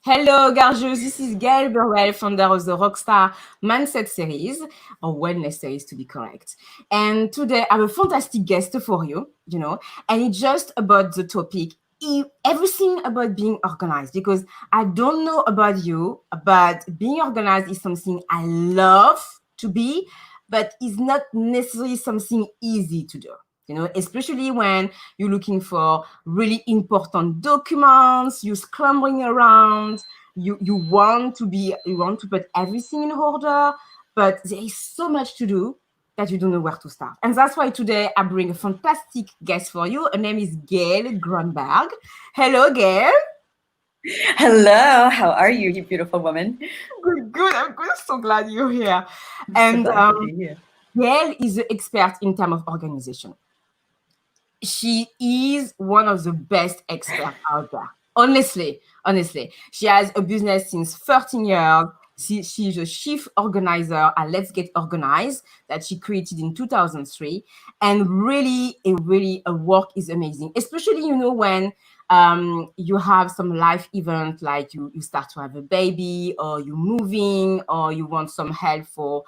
Hello, Gorgeous. This is Gayle Gruenberg, founder of the Rockstar Mindset Series, or Wellness Series to be correct. And today I have a fantastic guest for you, and it's just about the topic, everything about being organized, because I don't know about you, but being organized is something I love to be, but it's not necessarily something easy to do. Especially when you're looking for really important documents, you're scrambling around, you want to put everything in order, but there is so much to do that you don't know where to start. And that's why today I bring a fantastic guest for you. Her name is Gayle Gruenberg. Hello, Gayle. Hello, how are you, you beautiful woman? Good. I'm good. So glad you're here. I'm so glad to be here. Gayle is an expert in terms of organization. She is one of the best experts out there. Honestly, she has a business since 13 years. She's a chief organizer at Let's Get Organized that she created in 2003. And really, her work is amazing, especially, when you have some life event, like you start to have a baby, or you're moving, or you want some help for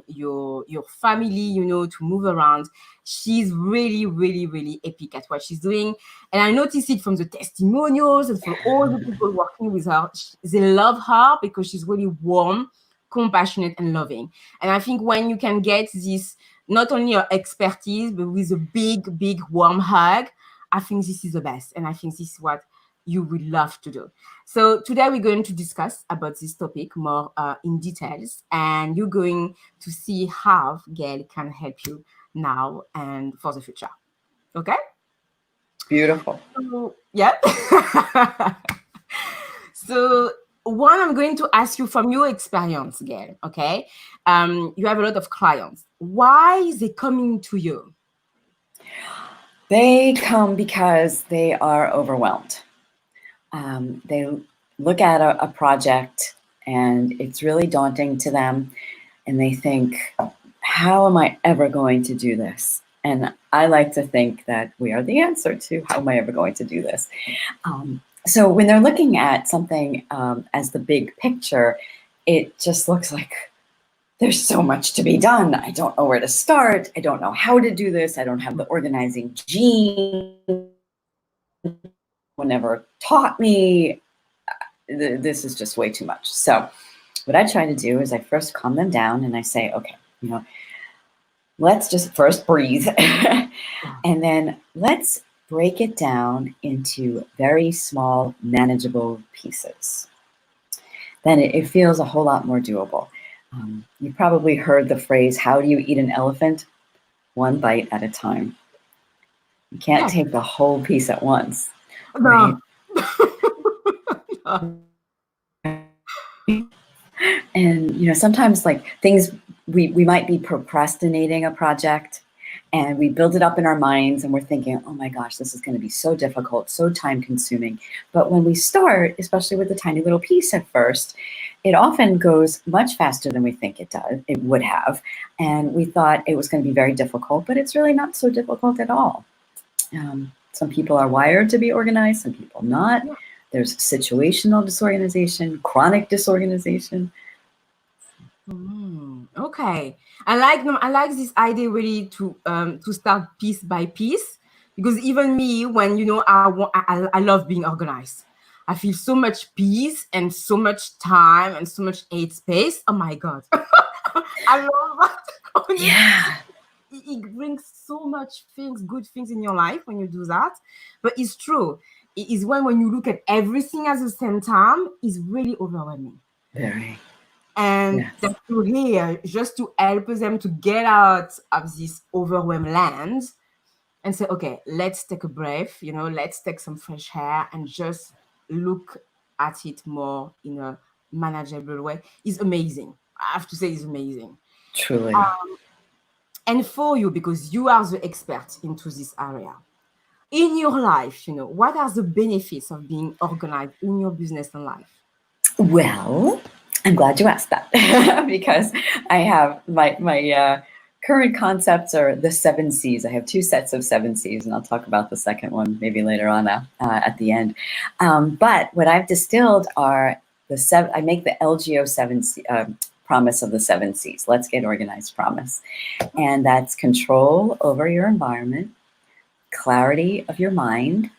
your family, to move around. She's really, really, really epic at what she's doing. And I notice it from the testimonials and from all the people working with her. They love her because she's really warm, compassionate, and loving. And I think when you can get this, not only your expertise, but with a big, big, warm hug, I think this is the best. And I think this is what you would love to do. So today we're going to discuss about this topic more in details. And you're going to see how Gayle can help you now and for the future. Okay? Beautiful. So, yeah. So one, I'm going to ask you from your experience, Gayle, okay? You have a lot of clients. Why is they coming to you? They come because they are overwhelmed. They look at a project and it's really daunting to them. And they think, how am I ever going to do this? And I like to think that we are the answer to how am I ever going to do this? So when they're looking at something as the big picture, it just looks like there's so much to be done. I don't know where to start. I don't know how to do this. I don't have the organizing gene. No one never taught me. This is just way too much. So what I try to do is I first calm them down and I say, okay, let's just first breathe. And then let's break it down into very small, manageable pieces. Then it feels a whole lot more doable. You probably heard the phrase, how do you eat an elephant? One bite at a time. You can't take the whole piece at once. No. Right? And, sometimes like things, we might be procrastinating a project and we build it up in our minds and we're thinking, oh my gosh, this is going to be so difficult, so time consuming. But when we start, especially with a tiny little piece at first, it often goes much faster than we think it would have. And we thought it was going to be very difficult, but it's really not so difficult at all. Some people are wired to be organized, some people not. There's situational disorganization, chronic disorganization. Okay, I like this idea really to start piece by piece, because even me, when I love being organized. I feel so much peace and so much time and so much space. Oh my God, I love that. Yeah, it brings so much good things in your life when you do that. But it's true. It is when you look at everything at the same time, it's really overwhelming. Very. And that you're here just to help them to get out of this overwhelmed land and say, okay, let's take a breath, let's take some fresh air and just look at it more in a manageable way. Is amazing. I have to say, it's amazing. Truly. And for you, because you are the expert into this area, in your life, what are the benefits of being organized in your business and life? Well, I'm glad you asked that because I have my current concepts are the 7 C's. I have 2 sets of 7 C's, and I'll talk about the second one maybe later on at the end. But what I've distilled are I make the LGO 7C promise of the 7 C's. Let's get organized promise. And that's control over your environment, clarity of your mind,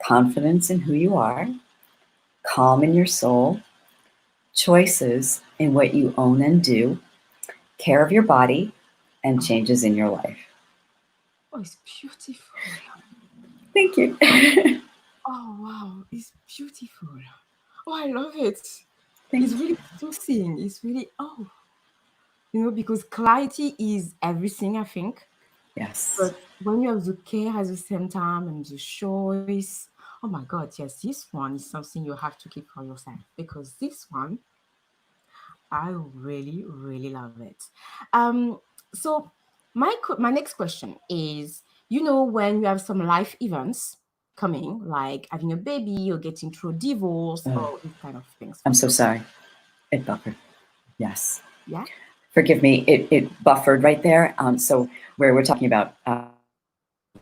confidence in who you are, calm in your soul, choices in what you own and do, care of your body, and changes in your life. Oh, it's beautiful. Thank you. Oh, wow. It's beautiful. Oh, I love it. Thank It's really soothing. It's really, because clarity is everything, I think. Yes. But when you have the care at the same time and the choice, oh my God, yes, this one is something you have to keep for yourself, because this one, I really, really love it. So my next question is, when you have some life events coming, like having a baby or getting through a divorce or these kind of things. I'm so sorry. It buffered. Yes. Yeah. Forgive me. It buffered right there. So where we're talking about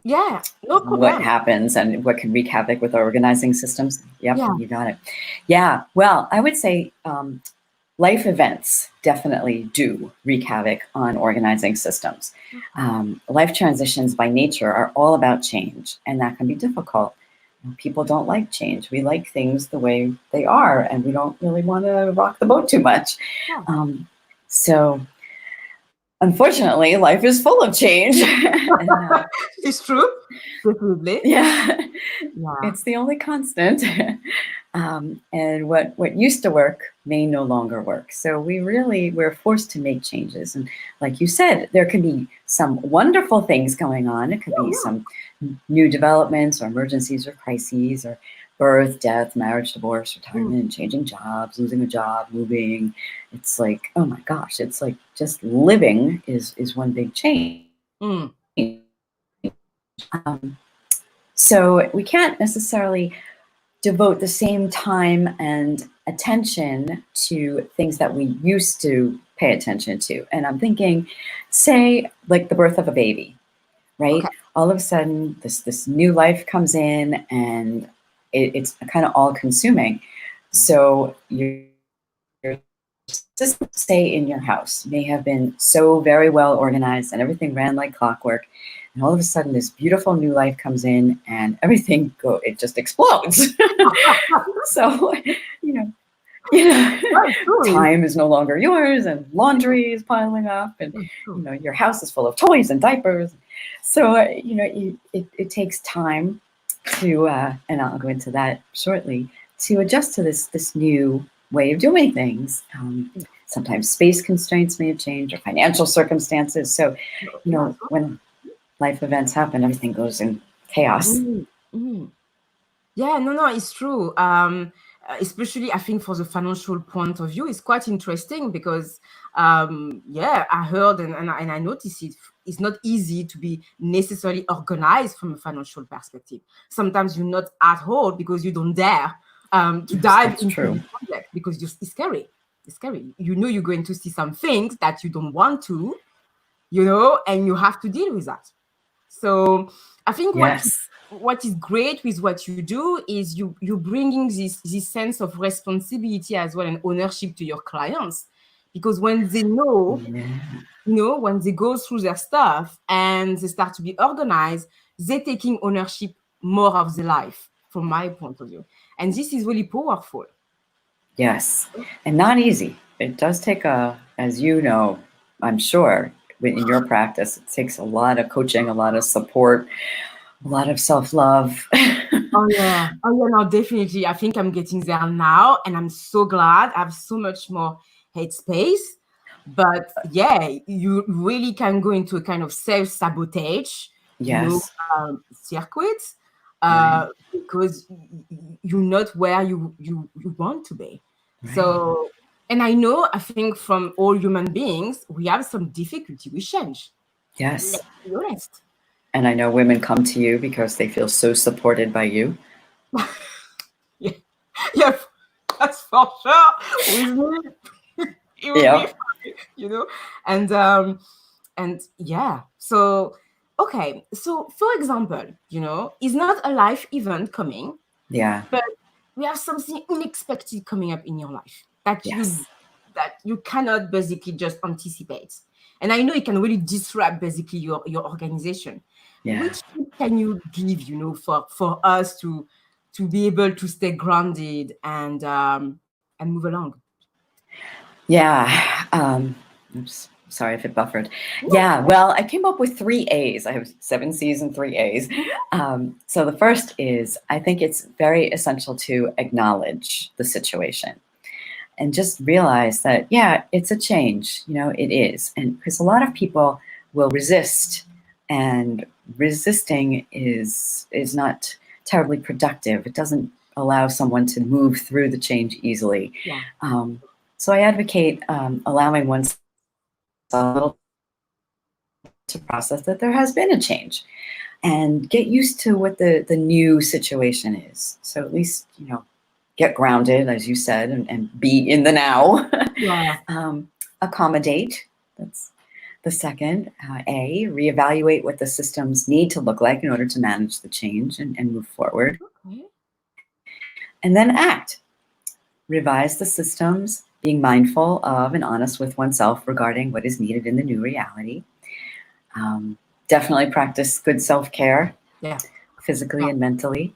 Yeah, no problem. what happens and what can wreak havoc with our organizing systems. Yep, Yeah. You got it. Yeah. Well, I would say life events definitely do wreak havoc on organizing systems. Life transitions by nature are all about change, and that can be difficult. People don't like change. We like things the way they are, and we don't really want to rock the boat too much. Yeah. So unfortunately, life is full of change. It's true. Definitely. Yeah. Yeah. It's the only constant. And what used to work may no longer work. So we're forced to make changes. And like you said, there can be some wonderful things going on. It could be some new developments or emergencies or crises or birth, death, marriage, divorce, retirement, changing jobs, losing a job, moving. It's like, oh my gosh, it's like just living is one big change. So we can't necessarily devote the same time and attention to things that we used to pay attention to. And I'm thinking, say, like the birth of a baby, right? Okay. All of a sudden, this new life comes in, and it's kind of all-consuming. So your system, say, in your house may have been so very well organized and everything ran like clockwork. And all of a sudden, this beautiful new life comes in, and everything it just explodes. So, time is no longer yours, and laundry is piling up, and your house is full of toys and diapers. So, it takes time to, and I'll go into that shortly, to adjust to this new way of doing things. Sometimes space constraints may have changed, or financial circumstances. So, when life events happen, everything goes in chaos. Yeah, no, it's true. Especially, I think, for the financial point of view, it's quite interesting because, I heard and I noticed it's not easy to be necessarily organized from a financial perspective. Sometimes you're not at all because you don't dare to dive into the subject because it's scary. It's scary. You're going to see some things that you don't want to, and you have to deal with that. So I think what is great with what you do is you're bringing this sense of responsibility as well and ownership to your clients, because when they know, when they go through their stuff and they start to be organized, they're taking ownership more of the life, from my point of view. And this is really powerful. Yes, and not easy. It does take as you know, I'm sure, in your practice, it takes a lot of coaching, a lot of support, a lot of self-love. Oh yeah, no, definitely. I think I'm getting there now, and I'm so glad. I have so much more headspace. But yeah, you really can go into a kind of self-sabotage, circuit, because you're not where you want to be. Right. So, and I think from all human beings, we have some difficulty with change. Yes. Let's be honest. And I know women come to you because they feel so supported by you. Yeah, that's for sure. With me, it will be fine, and And yeah, so okay, so for example, it's not a life event coming, Yeah. but we have something unexpected coming up in your life Yes. that you cannot basically just anticipate. And I know it can really disrupt basically your organization. Yeah. Which tip can you give, for us to be able to stay grounded and move along? Yeah. Oops. Sorry if it buffered. Yeah. Well, I came up with 3 A's. I have 7 C's and 3 A's. So the first is, I think it's very essential to acknowledge the situation and just realize that, yeah, it's a change. It is. And because a lot of people will resist, and resisting is not terribly productive. It doesn't allow someone to move through the change easily. Yeah. So I advocate allowing oneself a little to process that there has been a change and get used to what the new situation is. So at least, get grounded, as you said, and be in the now. Yeah. Accommodate. That's the second. A, reevaluate what the systems need to look like in order to manage the change and move forward. Okay. And then act. Revise the systems, being mindful of and honest with oneself regarding what is needed in the new reality. Definitely practice good self-care, physically and mentally.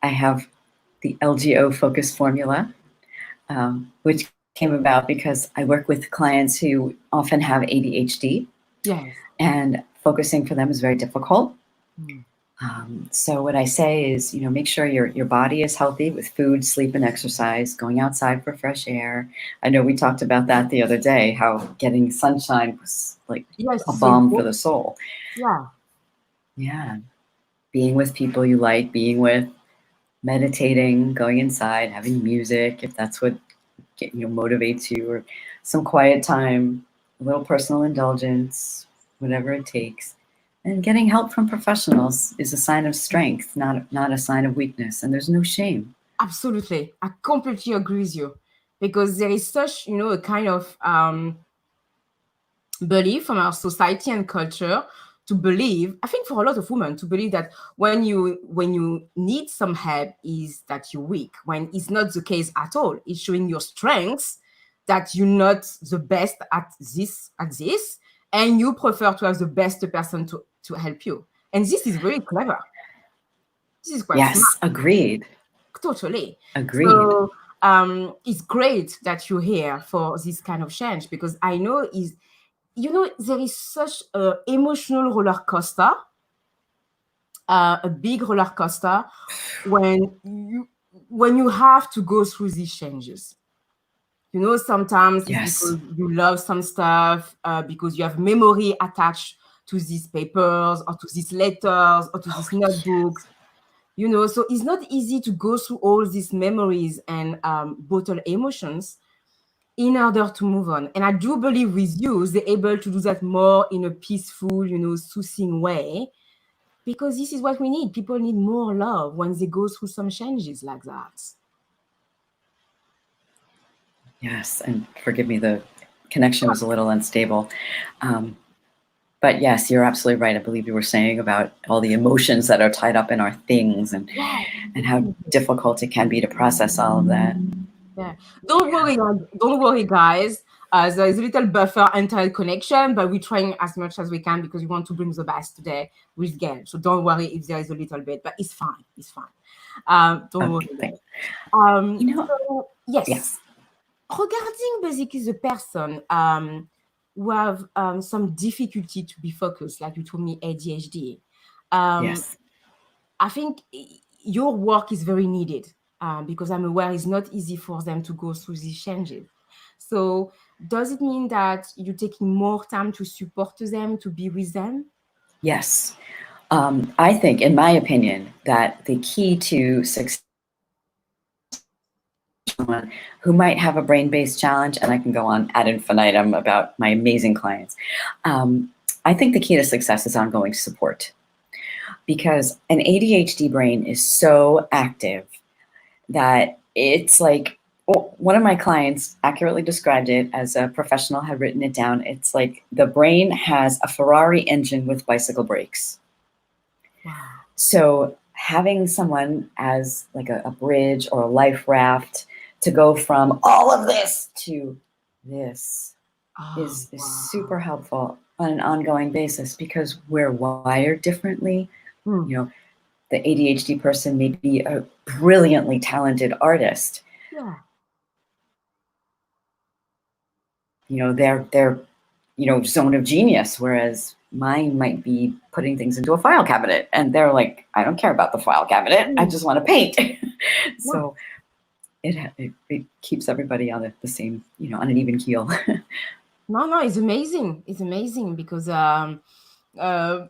I have the Lgo Focus Formula, which came about because I work with clients who often have ADHD. Yes. And focusing for them is very difficult. So what I say is, make sure your body is healthy with food, sleep, and exercise, going outside for fresh air. I know we talked about that the other day, how getting sunshine was like a balm for the soul. Yeah. Yeah. Being with people you like, meditating, going inside, having music, if that's what motivates you, or some quiet time, a little personal indulgence, whatever it takes. And getting help from professionals is a sign of strength, not a sign of weakness. And there's no shame. Absolutely. I completely agree with you, because there is such, a kind of belief from our society and culture to believe, I think for a lot of women, to believe that when you need some help is that you're weak, when it's not the case at all. It's showing your strengths, that you're not the best at this, and you prefer to have the best person to help you. And this is very clever. This is quite smart. Yes, agreed. Totally. Agreed. So it's great that you're here for this kind of change, because I know there is such an emotional roller coaster, a big roller coaster, when you have to go through these changes. Sometimes it's because you love some stuff, because you have memory attached to these papers or to these letters or to these notebooks. So it's not easy to go through all these memories and bottle emotions in order to move on. And I do believe with you, they're able to do that more in a peaceful, soothing way, because this is what we need. People need more love when they go through some changes like that. Yes, and forgive me, the connection was a little unstable. But yes, you're absolutely right. I believe you were saying about all the emotions that are tied up in our things, and how difficult it can be to process all of that. Yeah. Don't worry, guys. There is a little buffer internet connection, but we're trying as much as we can because we want to bring the best today with Gayle. So don't worry if there is a little bit, but it's fine. It's fine. Don't worry. So, yes. Regarding basically the person who have some difficulty to be focused, like you told me, ADHD. Yes. I think your work is very needed, because I'm aware it's not easy for them to go through these changes. So does it mean that you're taking more time to support them, to be with them? Yes. I think, in my opinion, that the key to success, someone who might have a brain-based challenge, and I can go on ad infinitum about my amazing clients. I think the key to success is ongoing support, because an ADHD brain is so active that it's like one of my clients accurately described it as a professional had written it down. It's like the brain has a Ferrari engine with bicycle brakes. Wow. So having someone as like a bridge or a life raft to go from all of this to this is super helpful on an ongoing basis, because we're wired differently. You know, the ADHD person may be a brilliantly talented artist. Yeah. You know, their zone of genius, whereas mine might be putting things into a file cabinet, and they're like, I don't care about the file cabinet, I just want to paint. So it keeps everybody on the same, on an even keel. No, it's amazing. It's amazing because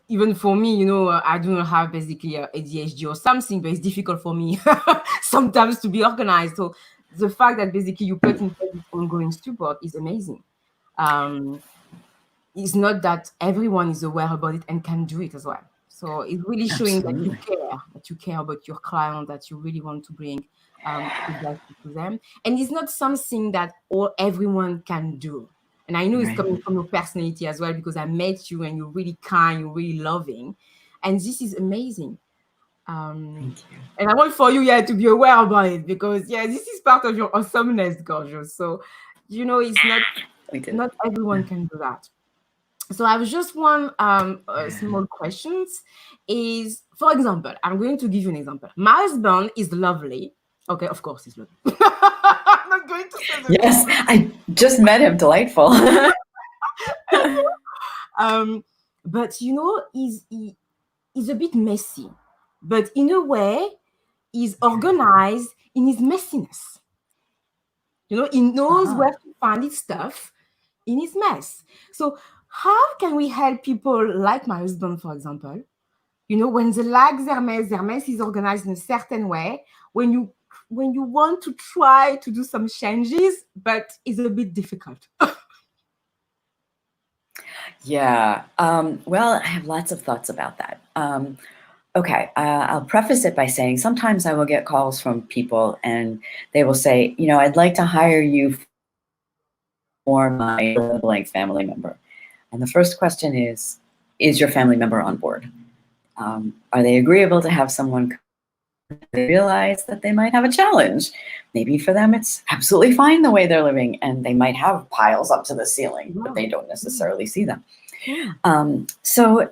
even for me, I do not have basically ADHD or something, but it's difficult for me sometimes to be organized. So the fact that basically you put in place this ongoing support is amazing. It's not that everyone is aware about it and can do it as well. So it's really showing Absolutely. that you care about your client, that you really want to bring feedback to them. And it's not something that everyone can do. And I know it's coming from your personality as well, because I met you and you're really kind, you're really loving. And this is amazing. Thank you. And I want for you, to be aware about it, because this is part of your awesomeness, Gorgeous. So, it's not everyone can do that. So I have just one small questions. Is, for example, I'm going to give you an example. My husband is lovely. Okay, of course he's lovely. I'm not going to say that. Yes, I just met him. Delightful. But he's a bit messy, but in a way, he's organized in his messiness. He knows where to find his stuff in his mess. So how can we help people like my husband, for example, when they like their mess is organized in a certain way, when you want to try to do some changes, but it's a bit difficult. Yeah. Well, I have lots of thoughts about that. Okay, I'll preface it by saying sometimes I will get calls from people and they will say, I'd like to hire you for my blank family member. And the first question is your family member on board? Are they agreeable to have someone? They realize that they might have a challenge. Maybe for them it's absolutely fine the way they're living, and they might have piles up to the ceiling, but they don't necessarily see them. So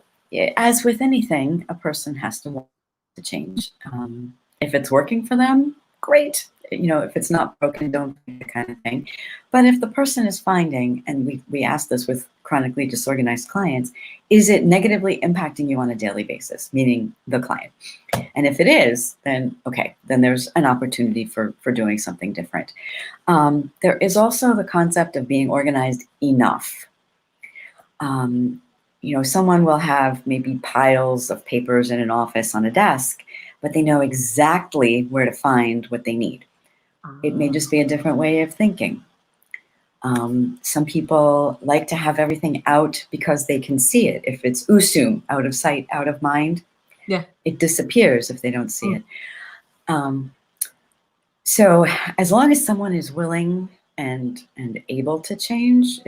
as with anything, a person has to want to change. If it's working for them, great. If it's not broken, don't do the kind of thing. But if the person is finding, and we ask this with chronically disorganized clients, is it negatively impacting you on a daily basis, meaning the client? And if it is, then okay, then there's an opportunity for doing something different. There is also the concept of being organized enough. Someone will have maybe piles of papers in an office on a desk, but they know exactly where to find what they need. It may just be a different way of thinking. Some people like to have everything out because they can see it. If it's usum, out of sight, out of mind, it disappears if they don't see it. So as long as someone is willing and able to change,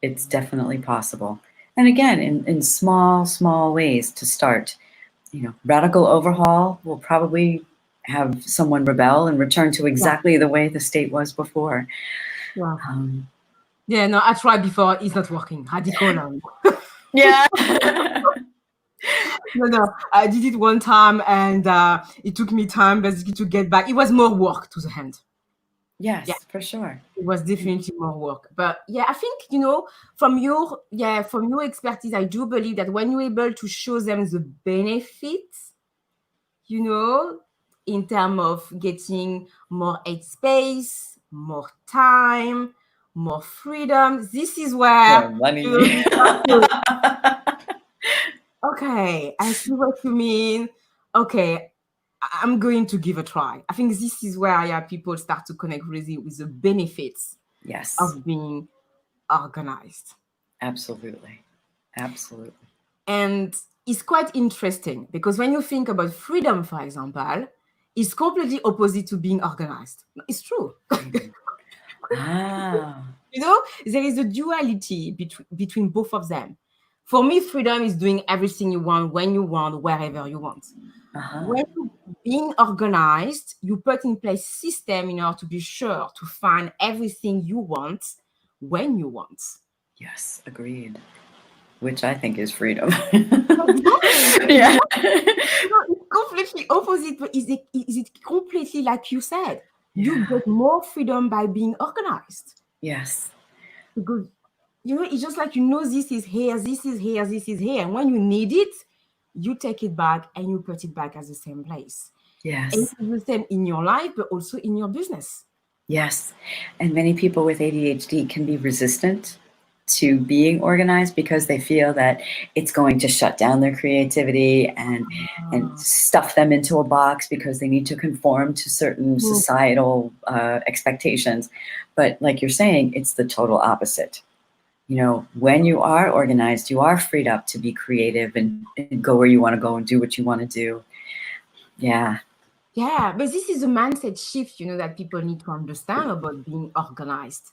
it's definitely possible. And again, in small ways to start. Radical overhaul will probably have someone rebel and return to exactly the way the state was before. No, I tried before. It's not working. Radical. Yeah. No, I did it one time, and it took me time basically to get back. It was more work to the hand. Yes, for sure. It was definitely more work. But I think, from your expertise, I do believe that when you're able to show them the benefits, in terms of getting more headspace, more time, more freedom, this is where more money. Okay, I see what you mean. Okay, I'm going to give a try. I think this is where people start to connect really with the benefits of being organized. Absolutely. And it's quite interesting because when you think about freedom, for example, is completely opposite to being organized. It's true. Ah, You know, there is a duality between both of them. For me, freedom is doing everything you want, when you want, wherever you want. uh-huh. When you being organized, you put in place system in order to be sure to find everything you want when you want. Yes, agreed. Which I think is freedom. Exactly. Yeah. It's completely opposite, but is it completely like you said? You Yeah. get more freedom by being organized Yes. because it's just like this is here, this is here, this is here, and when you need it, you take it back and you put it back at the same place. And Yes. it's the same in your life, but also in your business. Yes. And many people with ADHD can be resistant to being organized because they feel that it's going to shut down their creativity and Ah. stuff them into a box because they need to conform to certain Mm. societal expectations. But like you're saying, it's the total opposite. You know, when you are organized, you are freed up to be creative and go where you want to go and do what you want to do. Yeah. Yeah, but this is a mindset shift, that people need to understand about being organized.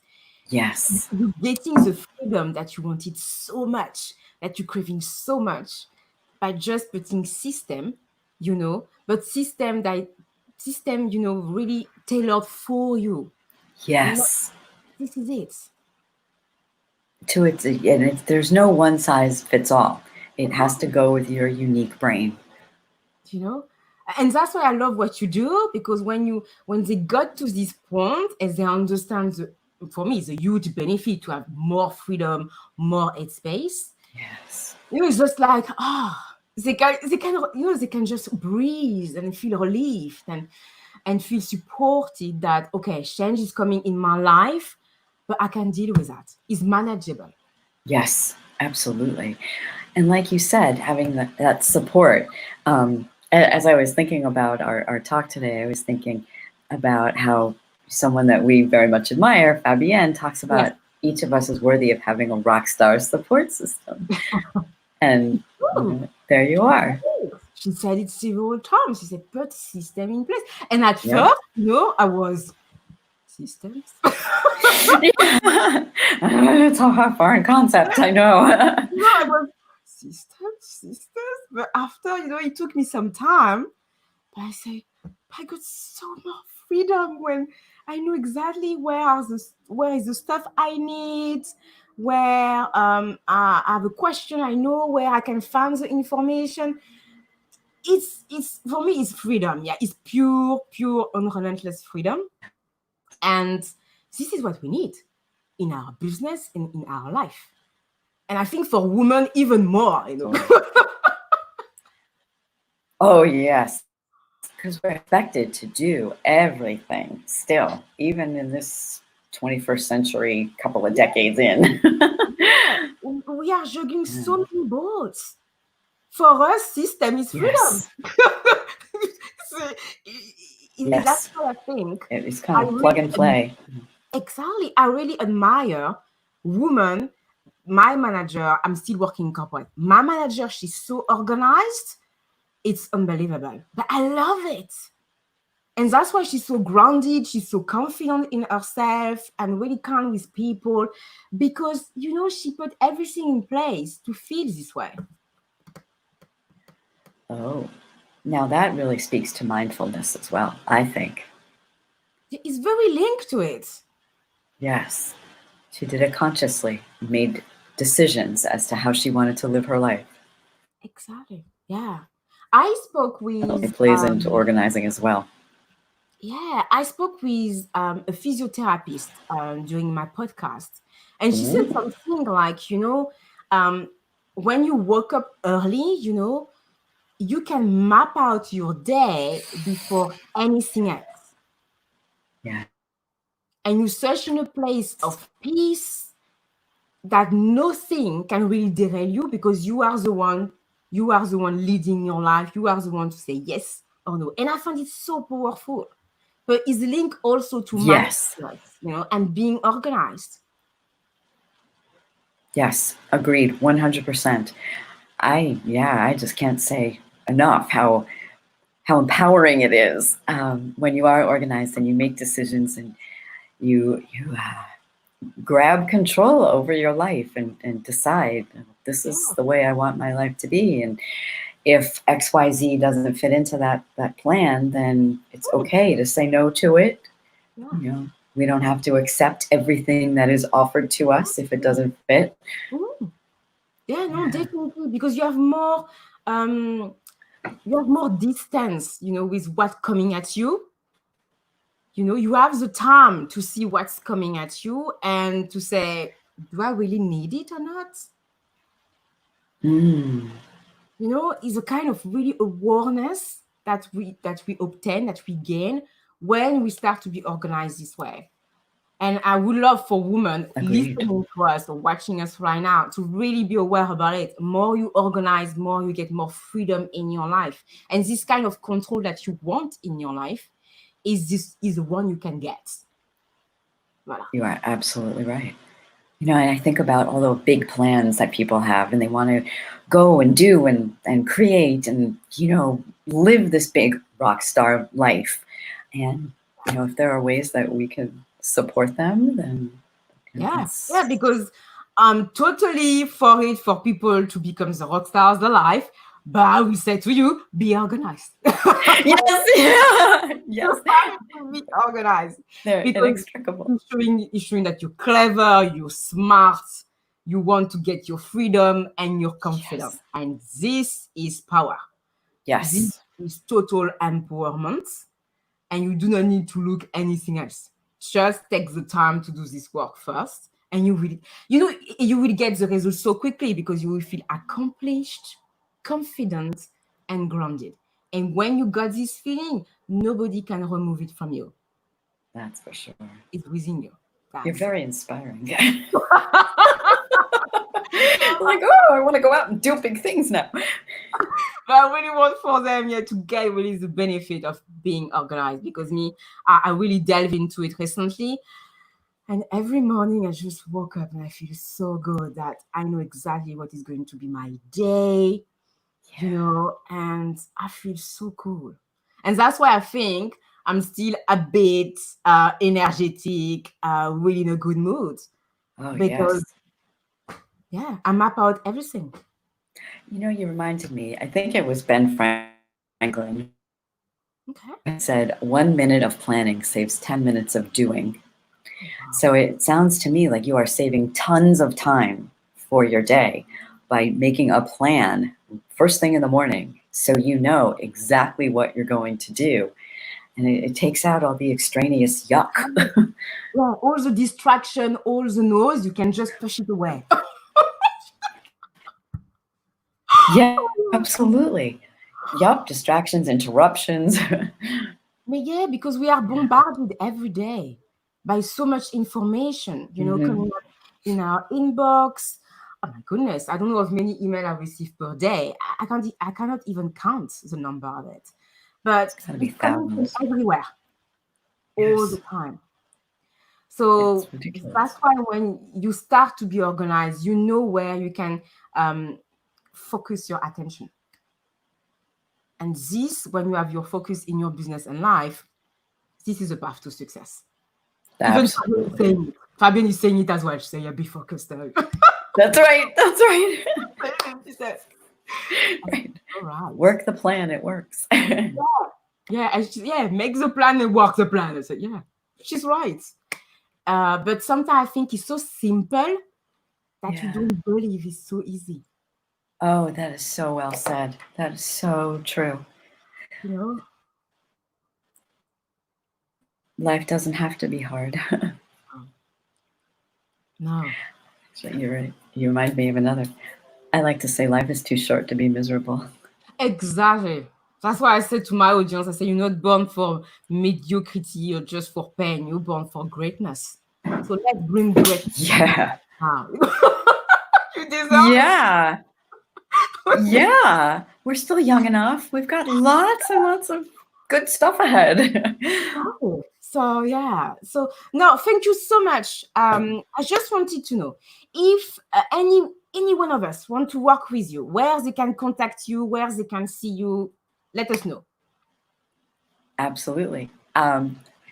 Yes. You're getting the freedom that you wanted so much, that you're craving so much, by just putting system, but system, really tailored for you. Yes. This is it. To it, and there's no one size fits all. It has to go with your unique brain. you know and that's why I love what you do, because when they got to this point and they understand, for me it's a huge benefit to have more freedom, more headspace. Yes. It's just like they can just breathe and feel relieved and feel supported that, okay, change is coming in my life, but I can deal with that. It's manageable. Yes, absolutely. And like you said, having that support. As I was thinking about our talk today, I was thinking about how someone that we very much admire, Fabienne, talks Yes. about each of us is worthy of having a rock star support system. And there you are. She said it several times. She said, put system in place. And at Yep. first, I was, systems? Yeah. It's a foreign concept, I know. I was, systems? But after, it took me some time. But I say, I got so much freedom when I know exactly where is the stuff I need, where I have a question, I know where I can find the information. It's for me, it's freedom. Yeah, it's pure unrelentless freedom. And this is what we need in our business and in our life. And I think for women even more, Oh, yes. Because we're expected to do everything still, even in this 21st century, couple of decades in. We are juggling so many boats. For us, system is freedom. Yes. So, that's Yes. what I think. It's kind of plug and play. Exactly. I really admire women. My manager, I'm still working in corporate. My manager, she's so organized. It's unbelievable. But I love it. And that's why she's so grounded. She's so confident in herself and really calm with people, because, she put everything in place to feel this way. Oh, now that really speaks to mindfulness as well, I think. It's very linked to it. Yes. She did it consciously, made decisions as to how she wanted to live her life. Exactly. Yeah. I spoke with It plays into organizing as well. I spoke with a physiotherapist during my podcast, and she said something like, when you woke up early, you can map out your day before anything else, Yeah. and you search in a place of peace that nothing can really derail you, because you are the one leading your life. You are the one to say yes or no. And I find it so powerful. But it's linked also to Yes. mindfulness, and being organized. Yes. Agreed. 100%. I just can't say enough how how empowering it is when you are organized and you make decisions and you grab control over your life and decide this is Yeah. the way I want my life to be. And if XYZ doesn't fit into that plan, then it's okay to say no to it. Yeah. You know, we don't have to accept everything that is offered to us if it doesn't fit. Mhm. Yeah, no, Yeah. definitely, because you have more distance, with what's coming at you. You have the time to see what's coming at you and to say, do I really need it or not? Mm. Is a kind of really awareness that we obtain, that we gain when we start to be organized this way. And I would love for women Agreed. listening to us or watching us right now to really be aware about it. More you organize, more you get more freedom in your life. And this kind of control that you want in your life is the one you can get. Voilà. You are absolutely right. And I think about all the big plans that people have, and they want to go and do and create and, live this big rock star life. And, if there are ways that we can support them, then Yeah, that's... because I'm totally for it for people to become the rock stars of their life. But I will say to you, be organized. Yes, yeah, yes. Be organized. They're Because inextricable. it's showing that you're clever, you're smart, you want to get your freedom and your confidence. Yes. And this is power. Yes. This is total empowerment. And you do not need to look anything else. Just take the time to do this work first. And you will get the results so quickly because you will feel accomplished, confident, and grounded. And when you got this feeling, nobody can remove it from you. That's for sure. It's within you. You're very inspiring. Like, I want to go out and do big things now. But I really want for them to get really the benefit of being organized, because I really delve into it recently. And every morning I just woke up and I feel so good that I know exactly what is going to be my day, and I feel so cool. And that's why I think I'm still a bit energetic, really in a good mood. Oh, Because, yes. I map out everything. You reminded me, I think it was Ben Franklin. Okay. It said, 1 minute of planning saves 10 minutes of doing. Wow. So it sounds to me like you are saving tons of time for your day by making a plan first thing in the morning, so you know exactly what you're going to do. And it takes out all the extraneous yuck. Yeah, all the distraction, all the noise, you can just push it away. Yeah, absolutely. Yup, distractions, interruptions. But yeah, because we are bombarded every day by so much information, coming up in our inbox. Oh my goodness, I don't know how many emails I receive per day. I cannot even count the number of it. But It's gotta be it's coming from thousands. everywhere, Yes. all the time. So that's why when you start to be organized, you know where you can focus your attention. And this, when you have your focus in your business and life, this is a path to success. Absolutely. Even Fabian is saying it as well. She said, yeah, be focused. That's right. That's right. She said, right. All right. Work the plan, it works. Yeah, make the plan and work the plan. I said, yeah, she's right. But sometimes I think it's so simple that you don't believe it's so easy. Oh, that is so well said. That is so true. Life doesn't have to be hard. No. So you're right. You remind me of another. I like to say life is too short to be miserable. Exactly. That's why I said to my audience, I say, you're not born for mediocrity or just for pain. You're born for greatness. So let's bring greatness. Yeah. You deserve it. Yeah. We're still young enough. We've got lots and lots of good stuff ahead. So yeah. So no, thank you so much. I just wanted to know if any one of us want to work with you, where they can contact you, where they can see you. Let us know. Absolutely.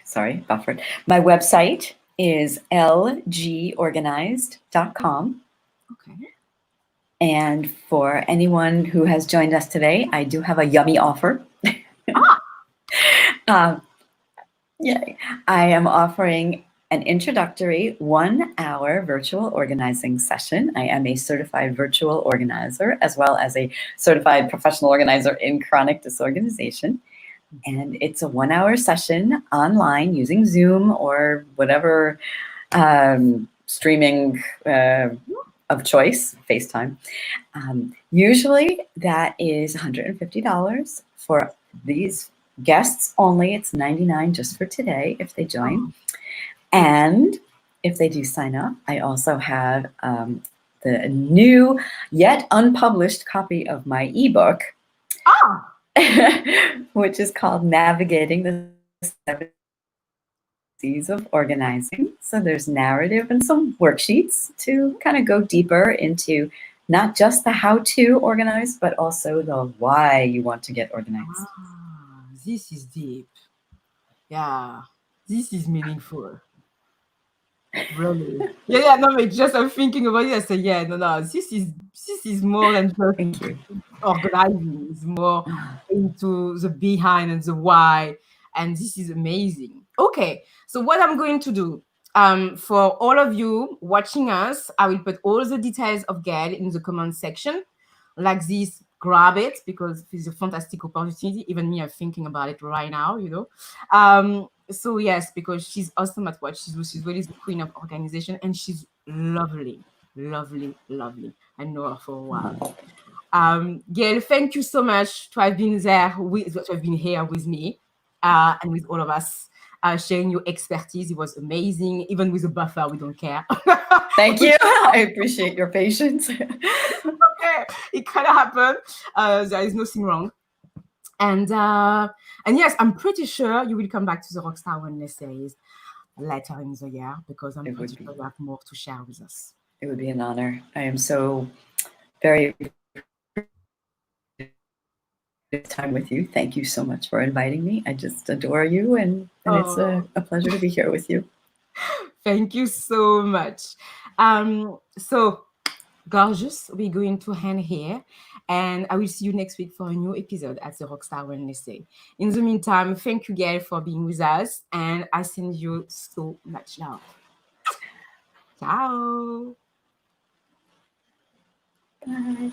Sorry, buffered. My website is lgorganized.com. Okay. And for anyone who has joined us today, I do have a yummy offer. Yay. I am offering an introductory 1-hour virtual organizing session. I am a certified virtual organizer as well as a certified professional organizer in chronic disorganization. And it's a 1-hour session online using Zoom or whatever streaming of choice, FaceTime. Usually that is $150 for these guests only. It's $99 just for today if they join. And if they do sign up, I also have the new yet unpublished copy of my ebook, which is called Navigating the 7 C's of Organizing. So there's narrative and some worksheets to kind of go deeper into not just the how to organize, but also the why you want to get organized. This is deep. Yeah, this is meaningful. Really? Yeah. No, but just I'm thinking about it. I say, yeah, no. This is more than just Thank you. organizing. It's more into the behind and the why, and this is amazing. Okay, so what I'm going to do, for all of you watching us, I will put all the details of Gayle in the comment section. Like this, grab it because it's a fantastic opportunity. Even me, I'm thinking about it right now. So yes, because she's awesome at what she does. She's really the queen of organization, and she's lovely. I know her for a while. Gayle, thank you so much to have been here with me, and with all of us, sharing your expertise. It was amazing. Even with a buffer, we don't care. Thank you. I appreciate your patience. Okay, it kind of happened. There is nothing wrong. And yes, I'm pretty sure you will come back to the Rockstar Wellness Series later in the year because I'm pretty sure you have more to share with us. It would be an honor. I am so very time with you. Thank you so much for inviting me. I just adore you, and it's a pleasure to be here with you. Thank you so much. So, gorgeous, we're going to end here, and I will see you next week for a new episode at the Rockstar Wellness Day. In the meantime, thank you, Gayle, for being with us, and I send you so much love. Ciao. Bye.